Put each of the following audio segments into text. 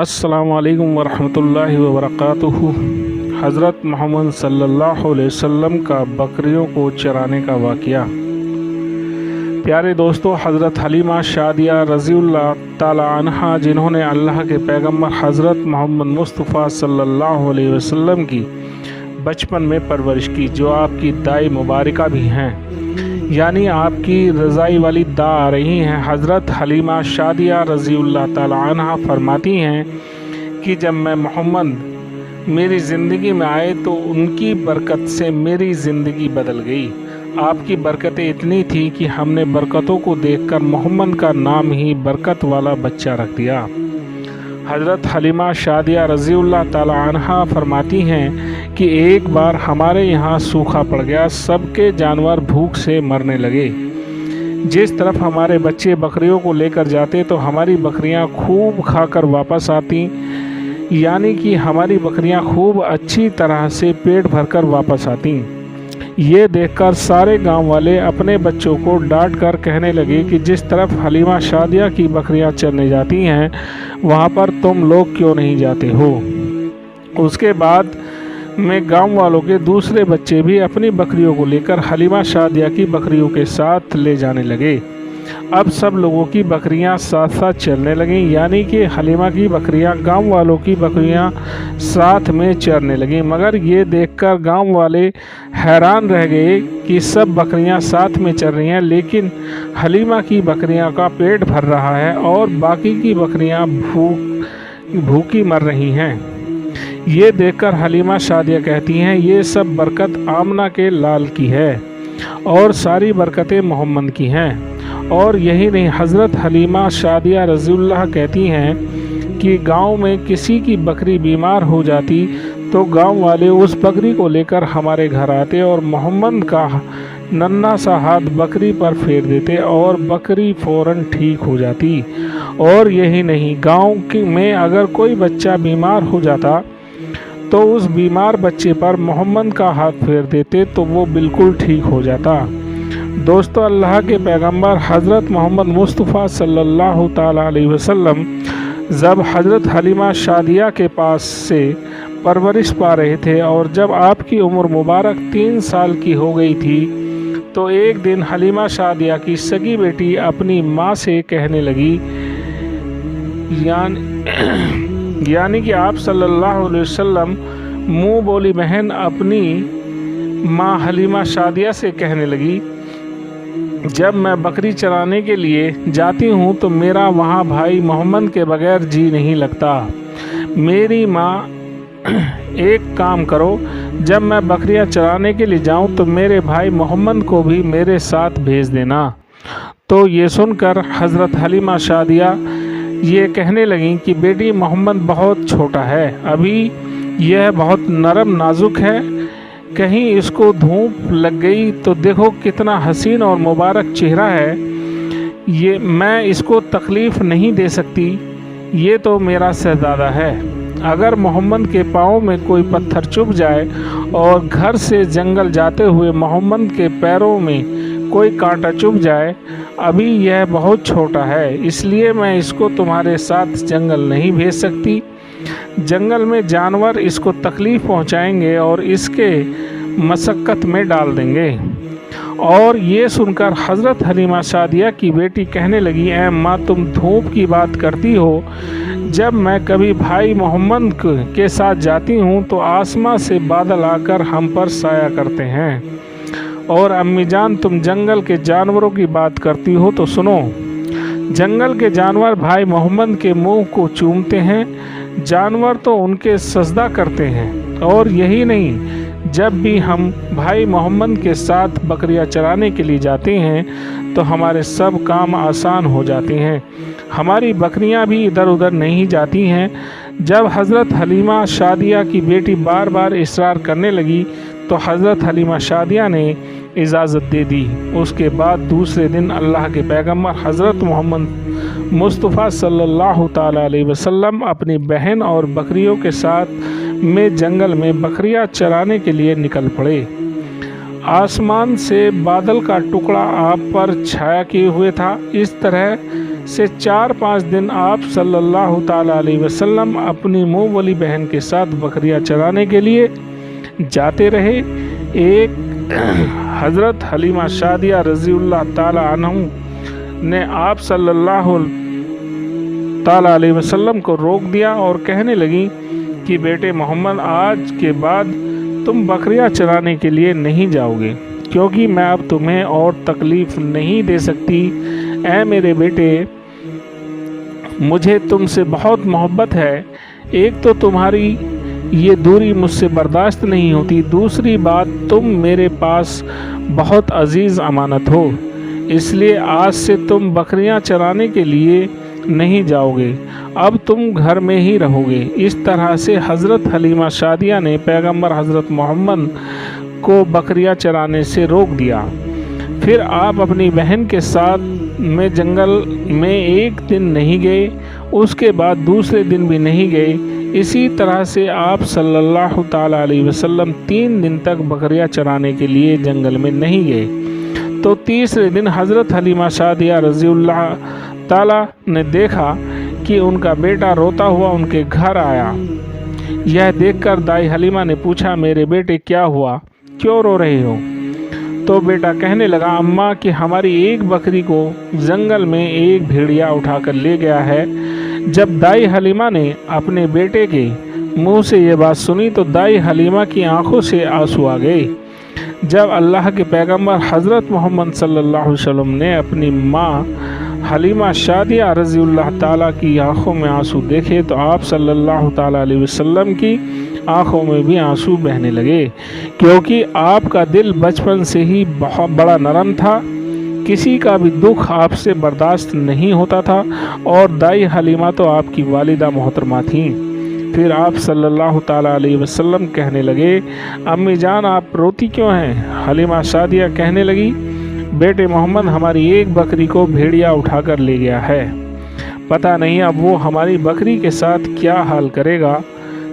अस्सलामु अलैकुम वरहमतुल्लाहि वबरकातुहू। हज़रत मोहम्मद सल्लल्लाहु अलैहि वसल्लम का बकरियों को चराने का वाक़या। प्यारे दोस्तों, हज़रत हलीमा शादिया रज़ियल्लाहु ताला अन्हा, जिन्होंने अल्लाह के पैगंबर हज़रत मोहम्मद मुस्तफ़ा सल्लल्लाहु अलैहि वसल्लम की बचपन में परवरिश की, जो आपकी दाई मुबारका भी हैं, यानी आपकी रज़ाई वाली दा आ रही हैं। हज़रत हलीमा शादिया रज़ियल्लाहु ताला अन्हा फरमाती हैं कि जब मैं मोहम्मद मेरी ज़िंदगी में आए तो उनकी बरकत से मेरी ज़िंदगी बदल गई। आपकी बरकतें इतनी थी कि हमने बरकतों को देखकर मोहम्मद का नाम ही बरकत वाला बच्चा रख दिया। हज़रत हलीमा शादिया रज़ियल्लाहु ताला अन्हा फरमाती हैं कि एक बार हमारे यहाँ सूखा पड़ गया, सबके जानवर भूख से मरने लगे। जिस तरफ हमारे बच्चे बकरियों को लेकर जाते तो हमारी बकरियाँ खूब खाकर वापस आती, यानी कि हमारी बकरियाँ खूब अच्छी तरह से पेट भरकर वापस आती। ये देखकर सारे गांव वाले अपने बच्चों को डांट कर कहने लगे कि जिस तरफ हलीमा शादिया की बकरियां चरने जाती हैं वहां पर तुम लोग क्यों नहीं जाते हो। उसके बाद में गांव वालों के दूसरे बच्चे भी अपनी बकरियों को लेकर हलीमा शादिया की बकरियों के साथ ले जाने लगे। अब सब लोगों की बकरियां साथ साथ चरने लगीं, यानी कि हलीमा की बकरियां गांव वालों की बकरियां साथ में चरने लगीं। मगर ये देखकर गांव वाले हैरान रह गए कि सब बकरियां साथ में चर रही हैं, लेकिन हलीमा की बकरियां का पेट भर रहा है और बाकी की बकरियां भूखी मर रही हैं। ये देखकर हलीमा शादिया कहती हैं, ये सब बरकत आमना के लाल की है और सारी बरकतें मोहम्मद की हैं। और यही नहीं, हज़रत हलीमा शादिया रज़ियल्लाहु कहती हैं कि गांव में किसी की बकरी बीमार हो जाती तो गांव वाले उस बकरी को लेकर हमारे घर आते और मोहम्मद का नन्हा सा हाथ बकरी पर फेर देते और बकरी फ़ौरन ठीक हो जाती। और यही नहीं, गांव में अगर कोई बच्चा बीमार हो जाता तो उस बीमार बच्चे पर मोहम्मद का हाथ फेर देते तो वो बिल्कुल ठीक हो जाता। दोस्तों, अल्लाह के पैगंबर हज़रत मोहम्मद मुस्तफ़ा सल्लल्लाहु ताला अलैहि वसल्लम जब हज़रत हलीमा शादिया के पास से परवरिश पा रहे थे और जब आपकी उम्र मुबारक 3 साल की हो गई थी तो एक दिन हलीमा शादिया की सगी बेटी अपनी माँ से कहने लगी, यानी कि आप सल्लल्लाहु अलैहि वसल्लम मुँह बोली बहन अपनी माँ हलीमा शादिया से कहने लगी, जब मैं बकरी चराने के लिए जाती हूँ तो मेरा वहाँ भाई मोहम्मद के बगैर जी नहीं लगता। मेरी माँ, एक काम करो, जब मैं बकरियाँ चराने के लिए जाऊँ तो मेरे भाई मोहम्मद को भी मेरे साथ भेज देना। तो ये सुनकर हज़रत हलीमा शादिया ये कहने लगीं कि बेटी, मोहम्मद बहुत छोटा है, अभी यह बहुत नरम नाजुक है, कहीं इसको धूप लग गई तो देखो कितना हसीन और मुबारक चेहरा है, ये मैं इसको तकलीफ़ नहीं दे सकती, ये तो मेरा शहज़ादा है। अगर मोहम्मद के पाँव में कोई पत्थर चुभ जाए और घर से जंगल जाते हुए मोहम्मद के पैरों में कोई कांटा चुभ जाए, अभी यह बहुत छोटा है, इसलिए मैं इसको तुम्हारे साथ जंगल नहीं भेज सकती। जंगल में जानवर इसको तकलीफ़ पहुंचाएंगे और इसके मशक्क़त में डाल देंगे। और ये सुनकर हज़रत हलीमा शादिया की बेटी कहने लगी, ऐ माँ, तुम धूप की बात करती हो, जब मैं कभी भाई मोहम्मद के साथ जाती हूँ तो आसमां से बादल आकर हम पर साया करते हैं। और अम्मी जान, तुम जंगल के जानवरों की बात करती हो तो सुनो, जंगल के जानवर भाई मोहम्मद के मुंह को चूमते हैं, जानवर तो उनके सजदा करते हैं। और यही नहीं, जब भी हम भाई मोहम्मद के साथ बकरियां चराने के लिए जाते हैं तो हमारे सब काम आसान हो जाते हैं, हमारी बकरियां भी इधर उधर नहीं जाती हैं। जब हज़रत हलीमा शादिया की बेटी बार बार इसरार करने लगी तो हज़रत हलीमा शादिया ने इजाज़त दे दी। उसके बाद दूसरे दिन अल्लाह के पैगंबर हज़रत मोहम्मद मुस्तफ़ा सल्लल्लाहु ताला अलैहि वसल्लम अपनी बहन और बकरियों के साथ में जंगल में बकरियां चराने के लिए निकल पड़े। आसमान से बादल का टुकड़ा आप पर छाया किए हुए था। इस तरह से 4-5 दिन आप सल्लल्लाहु ताला अलैहि वसल्लम अपनी मुँह वाली बहन के साथ बकरियां चराने के लिए जाते रहे। एक हज़रत हलीमा शादिया रज़ियल्लाहु ताला अन्हु ने आप सल्लल्लाहु ताला अलैहि वसल्लम को रोक दिया और कहने लगी कि बेटे मोहम्मद, आज के बाद तुम बकरियां चराने के लिए नहीं जाओगे, क्योंकि मैं अब तुम्हें और तकलीफ़ नहीं दे सकती। ऐ मेरे बेटे, मुझे तुमसे बहुत मोहब्बत है। एक तो तुम्हारी ये दूरी मुझसे बर्दाश्त नहीं होती, दूसरी बात तुम मेरे पास बहुत अजीज़ अमानत हो, इसलिए आज से तुम बकरियां चराने के लिए नहीं जाओगे, अब तुम घर में ही रहोगे। इस तरह से हज़रत हलीमा शादिया ने पैगंबर हज़रत मोहम्मद को बकरियां चराने से रोक दिया। फिर आप अपनी बहन के साथ में जंगल में एक दिन नहीं गए, उसके बाद दूसरे दिन भी नहीं गए। इसी तरह से आप सल्लल्लाहु ताला अलैहि वसल्लम 3 दिन तक बकरियां चराने के लिए जंगल में नहीं गए। तो तीसरे दिन हज़रत हलीमा शादिया रज़ियल्लाहु ताला ने देखा कि उनका बेटा रोता हुआ उनके घर आया। यह देखकर दाई हलीमा ने पूछा, मेरे बेटे क्या हुआ, क्यों रो रहे हो? तो बेटा कहने लगा, अम्मा कि हमारी एक बकरी को जंगल में एक भेड़िया उठाकर ले गया है। जब दाई हलीमा ने अपने बेटे के मुंह से ये बात सुनी तो दाई हलीमा की आंखों से आंसू आ गए। जब अल्लाह के पैगंबर हज़रत मोहम्मद सल्लल्लाहु अलैहि वसल्लम ने अपनी माँ हलीमा शादिया रज़ियल्लाहु ताला की आंखों में आंसू देखे तो आप सल्लल्लाहु ताला अलैहि वसल्लम की आंखों में भी आंसू बहने लगे, क्योंकि आपका दिल बचपन से ही बहुत बड़ा नरम था, किसी का भी दुख आपसे बर्दाश्त नहीं होता था, और दाई हलीमा तो आपकी वालिदा मोहतरमा थीं। फिर आप सल्लल्लाहु ताला अलैहि वसल्लम कहने लगे, अम्मी जान आप रोती क्यों हैं? हलीमा शादिया कहने लगी, बेटे मोहम्मद हमारी एक बकरी को भेड़िया उठाकर ले गया है, पता नहीं अब वो हमारी बकरी के साथ क्या हाल करेगा।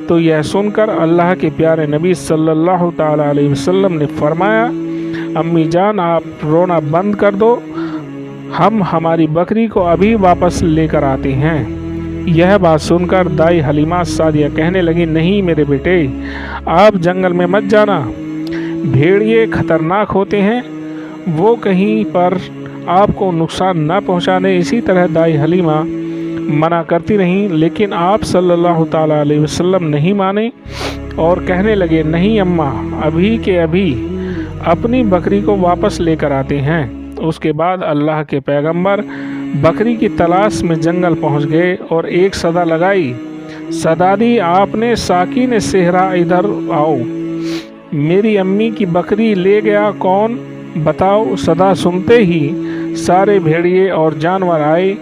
तो यह सुनकर अल्लाह के प्यारे नबी सल्लल्लाहु ताला अलैहि वसल्लम ने फरमाया, अम्मी जान आप रोना बंद कर दो, हम हमारी बकरी को अभी वापस लेकर आते हैं। यह बात सुनकर दाई हलीमा सादिया कहने लगी, नहीं मेरे बेटे, आप जंगल में मत जाना, भेड़िए खतरनाक होते हैं, वो कहीं पर आपको नुकसान न पहुंचाने। इसी तरह दाई हलीमा मना करती रहीं, लेकिन आप सल्लल्लाहु ताला अलैहि वसल्लम नहीं माने और कहने लगे, नहीं अम्मा, अभी के अभी अपनी बकरी को वापस लेकर आते हैं। उसके बाद अल्लाह के पैगंबर बकरी की तलाश में जंगल पहुंच गए और एक सदा लगाई, सदा दी आपने, साकिन सेहरा इधर आओ, मेरी अम्मी की बकरी ले गया कौन, बताओ। सदा सुनते ही सारे भेड़िए और जानवर आए,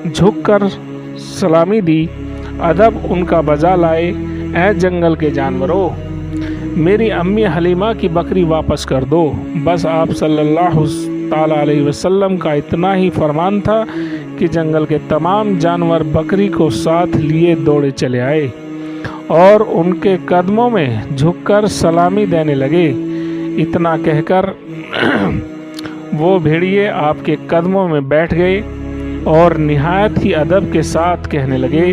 झुककर सलामी दी, अदब उनका बजा लाए, ऐ जंगल के जानवरों, मेरी अम्मी हलीमा की बकरी वापस कर दो। बस आप सल्लल्लाहु ताला अलैहि वसल्लम का इतना ही फरमान था कि जंगल के तमाम जानवर बकरी को साथ लिए दौड़े चले आए और उनके कदमों में झुककर सलामी देने लगे। इतना कहकर वो भेड़िए आपके कदमों में बैठ गए और निहायत ही अदब के साथ कहने लगे,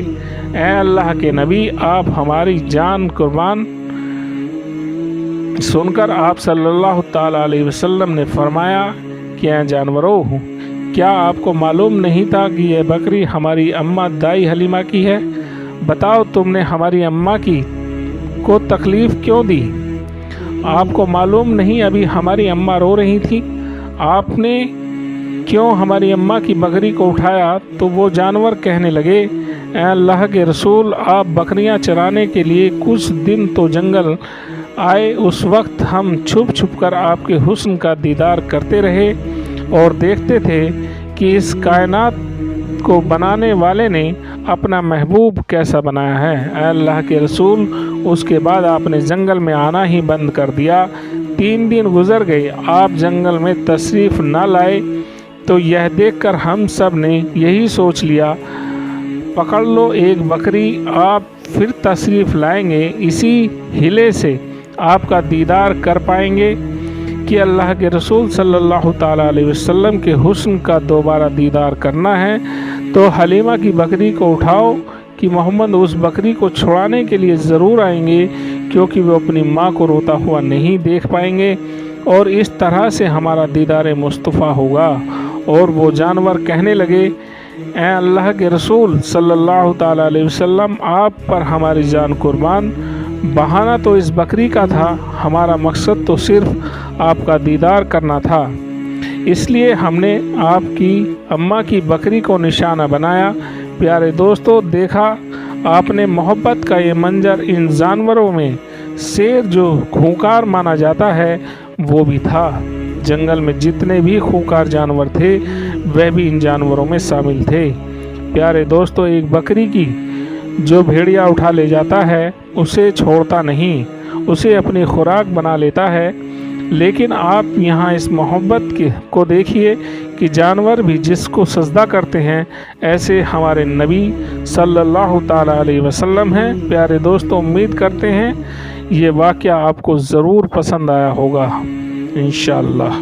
ऐ अल्लाह के नबी, आप हमारी जान कुर्बान। सुनकर आप सल्लल्लाहु ताला अलैहि वसल्लम ने फरमाया कि ऐ जानवरों, क्या आपको मालूम नहीं था कि यह बकरी हमारी अम्मा दाई हलीमा की है? बताओ तुमने हमारी अम्मा की को तकलीफ़ क्यों दी? आपको मालूम नहीं अभी हमारी अम्मा रो रही थी, आपने क्यों हमारी अम्मा की बकरी को उठाया? तो वो जानवर कहने लगे, ऐ अल्लाह के रसूल, आप बकरियां चराने के लिए कुछ दिन तो जंगल आए, उस वक्त हम छुप छुप कर आपके हुस्न का दीदार करते रहे और देखते थे कि इस कायनात को बनाने वाले ने अपना महबूब कैसा बनाया है। ऐ अल्लाह के रसूल, उसके बाद आपने जंगल में आना ही बंद कर दिया। 3 दिन गुजर गए, आप जंगल में तशरीफ़ न लाए, तो यह देखकर हम सब ने यही सोच लिया, पकड़ लो एक बकरी, आप फिर तशरीफ़ लाएंगे, इसी हिले से आपका दीदार कर पाएंगे कि अल्लाह के रसूल सल्लल्लाहु ताला अलैहि वसल्लम के हुस्न का दोबारा दीदार करना है। तो हलीमा की बकरी को उठाओ कि मोहम्मद उस बकरी को छुड़ाने के लिए ज़रूर आएंगे, क्योंकि वो अपनी माँ को रोता हुआ नहीं देख पाएंगे और इस तरह से हमारा दीदार मुस्तफ़ा होगा। और वो जानवर कहने लगे, ए अल्लाह के रसूल सल्लल्लाहु ताला अलैहि वसल्लम, आप पर हमारी जान कुर्बान। बहाना तो इस बकरी का था, हमारा मकसद तो सिर्फ आपका दीदार करना था, इसलिए हमने आपकी अम्मा की बकरी को निशाना बनाया। प्यारे दोस्तों, देखा आपने मोहब्बत का ये मंजर। इन जानवरों में शेर जो खूंखार माना जाता है वो भी था। जंगल में जितने भी खूंखार जानवर थे वह भी इन जानवरों में शामिल थे। प्यारे दोस्तों, एक बकरी की जो भेड़िया उठा ले जाता है उसे छोड़ता नहीं, उसे अपनी खुराक बना लेता है। लेकिन आप यहाँ इस मोहब्बत को देखिए कि जानवर भी जिसको सजदा करते हैं ऐसे हमारे नबी सल्लल्लाहु ताला अलैहि वसल्लम हैं। प्यारे दोस्तों, उम्मीद करते हैं ये वाक़या आपको ज़रूर पसंद आया होगा इंशाअल्लाह।